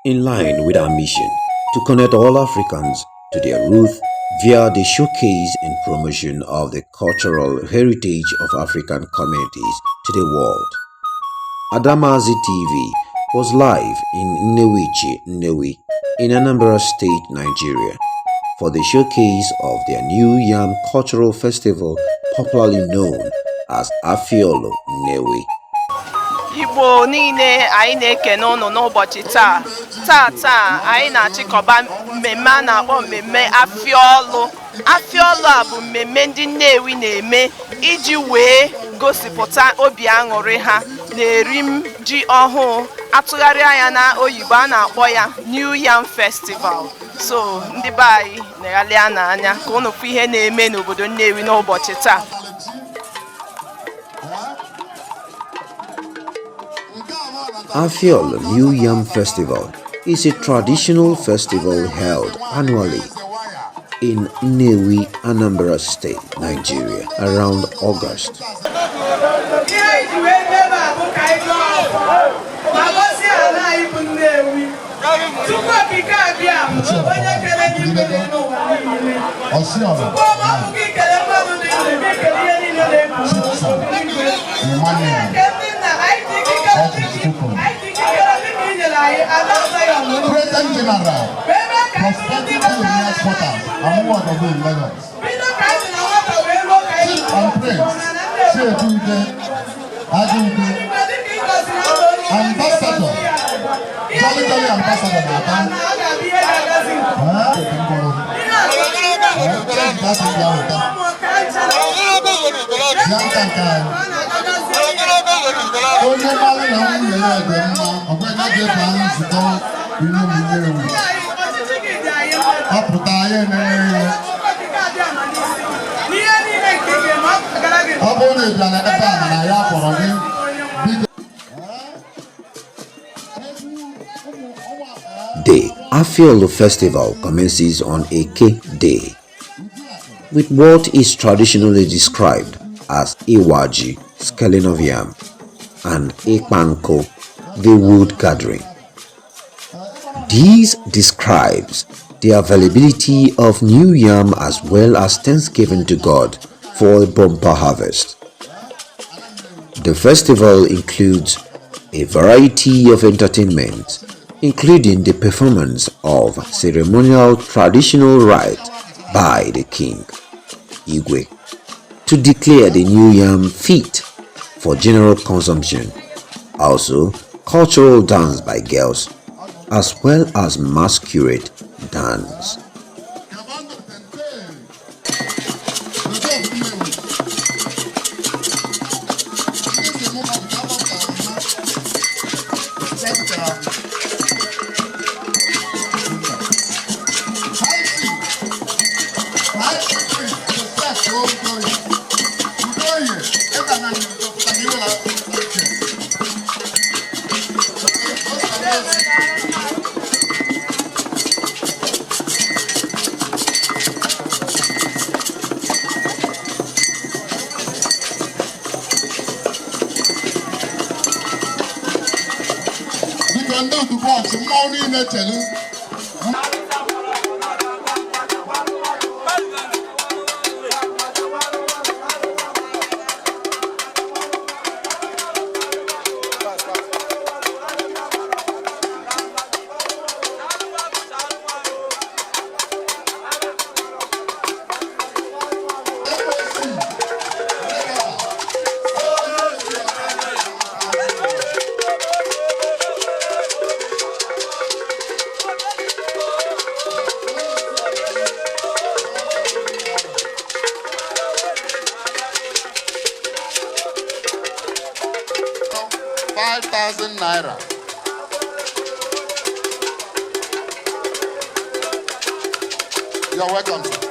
In line with our mission to connect all Africans to their roots via the showcase and promotion of the cultural heritage of African communities to the world, Adamazi TV was live in Nnewi in Anambra State, Nigeria, for the showcase of their New Yam Cultural Festival, popularly known as Afiaolu Nnewi. Igbo niile anyị na-ekene unu n'ụbọchị taa anyị na-achịkọba mmemme a na-akpọ mmemme Afiaolu. Afiaolu a bụ mmemme ndị Nnewi na-eme iji wee gosipụta obi aṅụrị ha na-eri ji ọhụụ, atụgharị anya na oyibo a na-akpọ ya New Yam Festival. So ndị be anyị na-alia n'anya ka unu fụ ihe na-eme n'obodo Nnewi n'ụbọchị taa. Afiaolu New Yam Festival is a traditional festival held annually in Nnewi, Anambra State, Nigeria, around August. President General, prospective Union Quarters, and who are the good Lagos. Chief and Prince, Shedude, Adude, Ambassador, Jolly Ambassador, The Afiaolu Festival commences on Eke Day with what is traditionally described as Iwaji, scaling of yam, and Ikpa Nku, the wood gathering. This describes the availability of new yam as well as thanksgiving to God for a bumper harvest. The festival includes a variety of entertainment, including the performance of ceremonial traditional rites by the king, Igwe, to declare the new yam fit for general consumption. Also, cultural dance by girls, as well as masquerade dance. Naira. You're welcome, sir.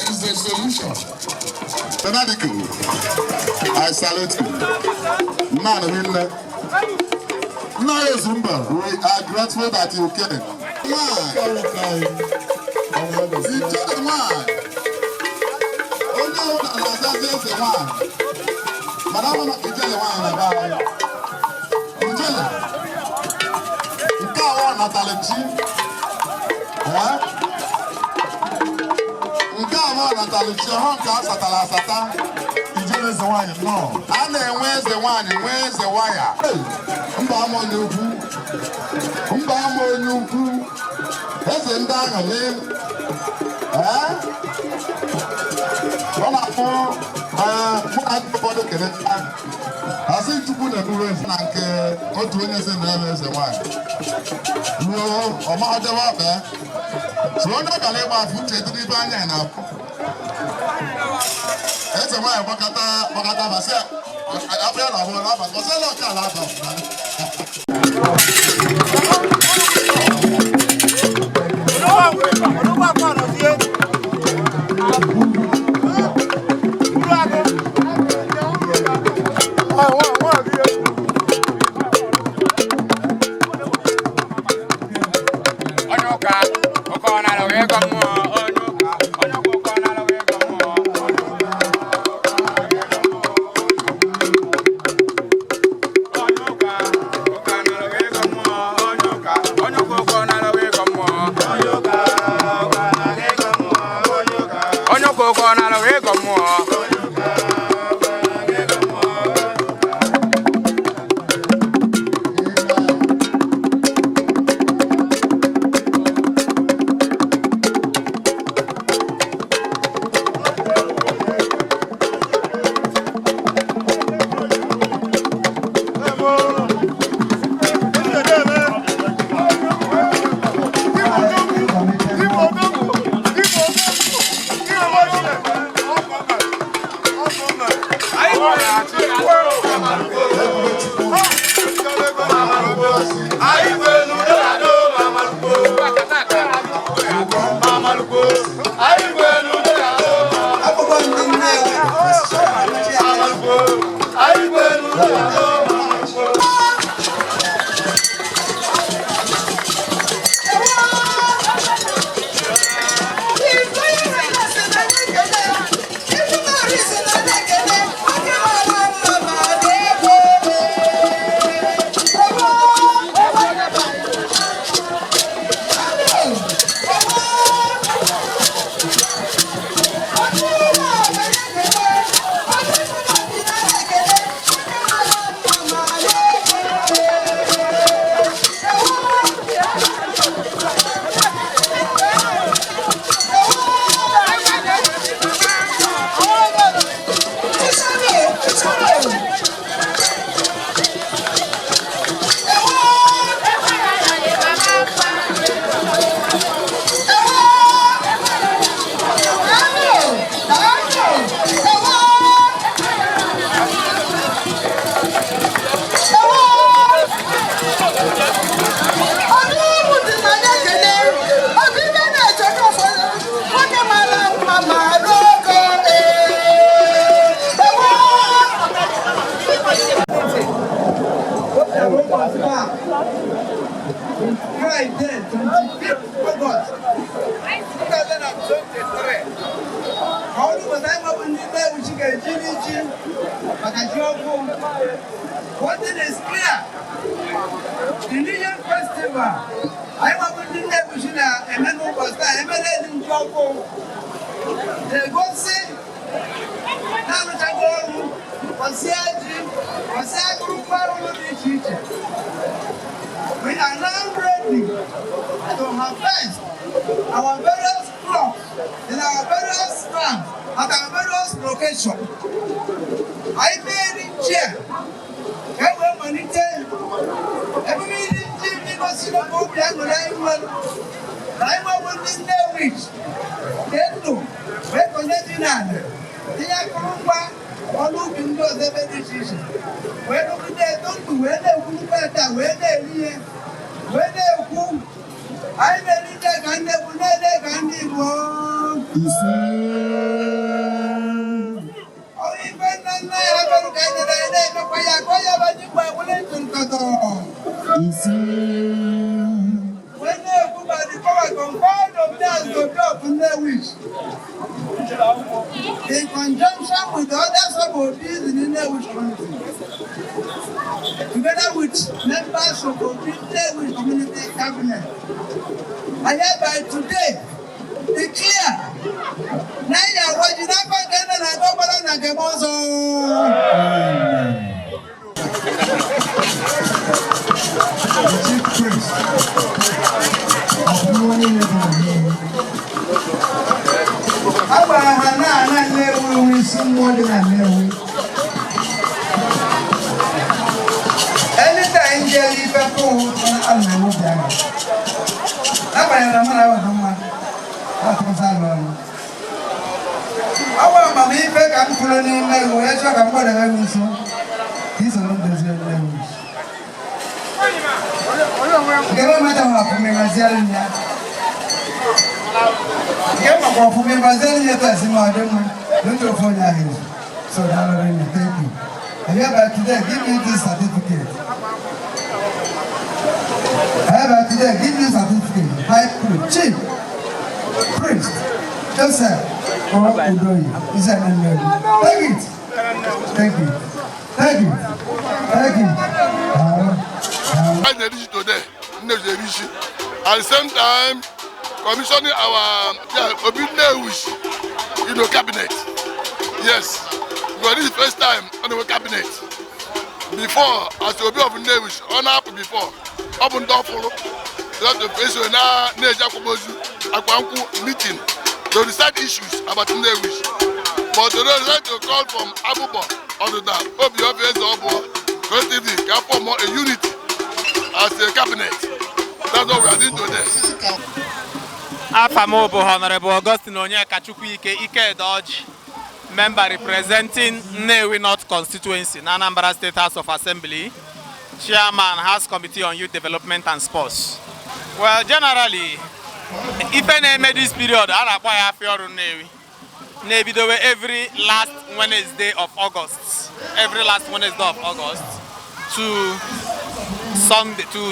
Is the solution. I salute you. Man, no, Zumba. We are grateful that you came. I think to put a new and or to witness and as a wife. No, or my other so I'm not going to put it to the banana now. That's a way, Bakata, myself. I feel I will have One thing is clear. The New Yam Festival. I want to do that with you now, and then we will start. And then in Joko, they go see. Now we can go. We are now ready to harvest our various crops in our various farms at our various location. I made it chair. I will monitor. Every meeting, because you don't go down the line. I want to know which. Then no. We're connecting on. They are coming back. All who can do the decision. When they don't do, when they will better, when they live, when they go. I believe they can never go. Oh, even then, I have to get when they go by the power combined of that, go up in their wish. In conjunction with other sub-bodies in the Nnewi community, together with members of the Nnewi community cabinet, I hereby today declare now Iwaji never again and I don't want to get also. The chief priest of Nnewi anytime they leave a phone, I'm not going so thank you. I hereby today give you this certificate. High priest, chief priest, Joseph, or Udoyi. Is that name? Thank you. I did it today. At the same time, commissioning our Nnewi cabinet. Yes, because this is the first time on the cabinet. Before, as the Obi of Nnewi, on up before, up and down follow. That's the place where now Ikpa Nku meeting to decide issues about Nnewi. But today, I'd like to call from Abubo on the down. Obi of Obo, collectively, can form a unity as a cabinet. That's what we are doing today. Afiaolu Honorable Augustine Ike Dodge, member representing Nnewi North constituency, Anambra State House of Assembly, Chairman House Committee on Youth Development and Sports. Well, generally, if any made this period, I Afiaolu Nnewi. Maybe they were every last Wednesday of August. To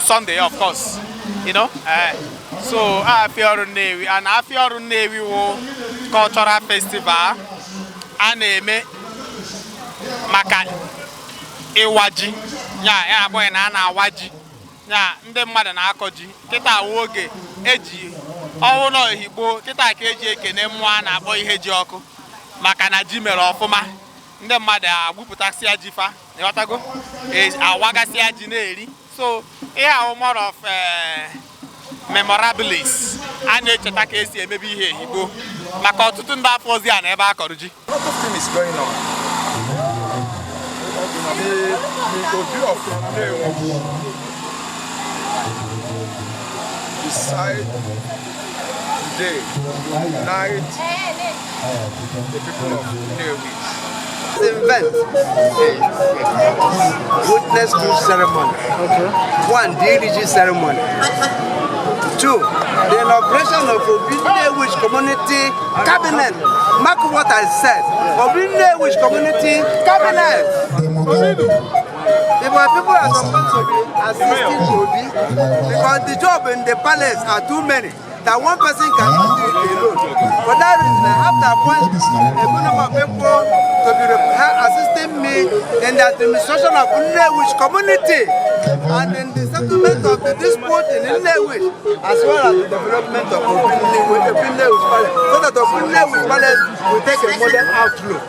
Sunday, of course. You know? So Afiaolu Nnewi, and Afiaolu Nnewi cultural festival aneme maka Iwaji. Ya boy na Iwaji. Ya ndị mmadụ na-akọji. Kita woge eji ọwụ no Igbo kita ka eji ekene mmụọ na-akpọ ihe ji ọkụ maka na ji mere ọfụma. Ndị mmadụ agbupụtasịa ji fa. Ịghọtago? Awagasịa ji na-eri. So ihe ahụ more of memorabilis a na-echeta ka esi emebi ihe Igbo maka ọtụtụ ndị afọ ozi a na ebe a kọrọ ji. A lot of things is going on. The Obi of Nnewi decide today to unite the people of Nnewi. Event witness to ceremony. One, the religious ceremony. Two, the inauguration of Obi Nnewi community cabinet. Mark what I said. Obi Nnewi community cabinet. People are supposed to be assisting Obi because the job in the palace are too many. That one person cannot do it alone. For that reason, I have to appoint a good number of people to be assisting me in the administration of Nnewi community and in the settlement of the dispute in Nnewi, as well as the development of Nnewi palace, so that Nnewi palace will take a modern outlook.